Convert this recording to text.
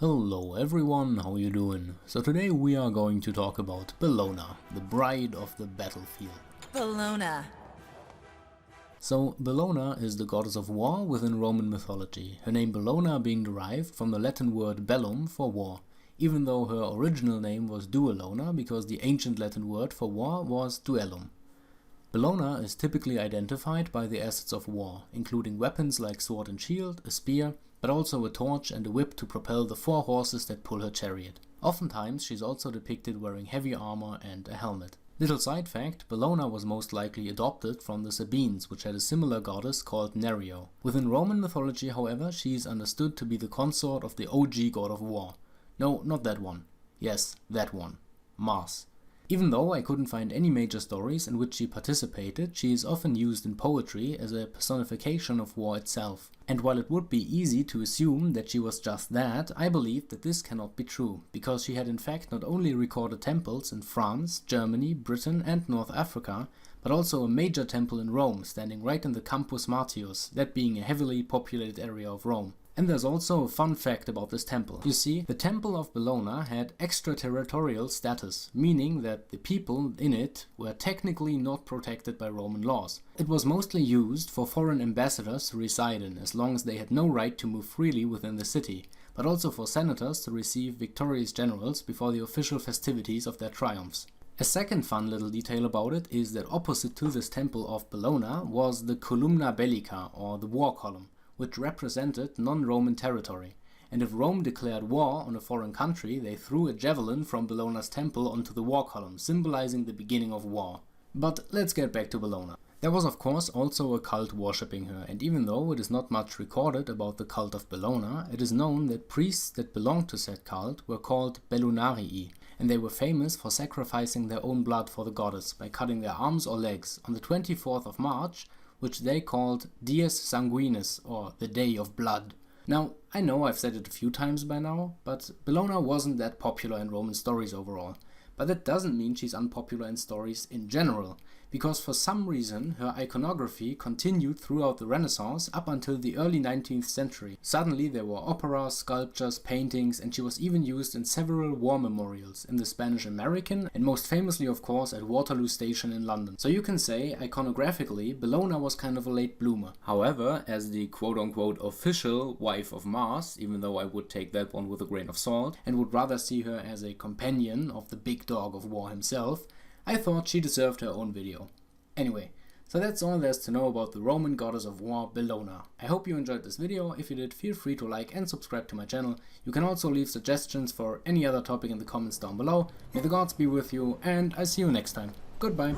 Hello everyone, how you doing? So today we are going to talk about Bellona, the bride of the battlefield. Bellona. So Bellona is the goddess of war within Roman mythology, her name Bellona being derived from the Latin word bellum for war, even though her original name was duellona because the ancient Latin word for war was duellum. Bellona is typically identified by the assets of war, including weapons like sword and shield, a spear, but also a torch and a whip to propel the 4 horses that pull her chariot. Oftentimes she's also depicted wearing heavy armor and a helmet. Little side fact, Bellona was most likely adopted from the Sabines, which had a similar goddess called Nerio. Within Roman mythology, however, she is understood to be the consort of the OG god of war. No, not that one. Yes, that one. Mars. Even though I couldn't find any major stories in which she participated, she is often used in poetry as a personification of war itself. And while it would be easy to assume that she was just that, I believe that this cannot be true, because she had in fact not only recorded temples in France, Germany, Britain and North Africa, but also a major temple in Rome, standing right in the Campus Martius, that being a heavily populated area of Rome. And there's also a fun fact about this temple. You see, the Temple of Bellona had extraterritorial status, meaning that the people in it were technically not protected by Roman laws. It was mostly used for foreign ambassadors to reside in, as long as they had no right to move freely within the city, but also for senators to receive victorious generals before the official festivities of their triumphs. A second fun little detail about it is that opposite to this Temple of Bellona was the Columna Bellica, or the war column, which represented non-Roman territory, and if Rome declared war on a foreign country, they threw a javelin from Bellona's temple onto the war column, symbolizing the beginning of war. But let's get back to Bellona. There was of course also a cult worshipping her, and even though it is not much recorded about the cult of Bellona, it is known that priests that belonged to said cult were called Bellunarii, and they were famous for sacrificing their own blood for the goddess by cutting their arms or legs on the 24th of March, which they called Dies Sanguinis, or the Day of Blood. Now, I know I've said it a few times by now, but Bellona wasn't that popular in Roman stories overall. But that doesn't mean she's unpopular in stories in general, because for some reason her iconography continued throughout the Renaissance up until the early 19th century. Suddenly there were operas, sculptures, paintings, and she was even used in several war memorials in the Spanish American and most famously of course at Waterloo Station in London. So you can say, iconographically, Bellona was kind of a late bloomer. However, as the quote-unquote official wife of Mars, even though I would take that one with a grain of salt and would rather see her as a companion of the big dog of war himself, I thought she deserved her own video. Anyway, so that's all there's to know about the Roman goddess of war, Bellona. I hope you enjoyed this video. If you did, feel free to like and subscribe to my channel. You can also leave suggestions for any other topic in the comments down below. May the gods be with you, and I see you next time. Goodbye.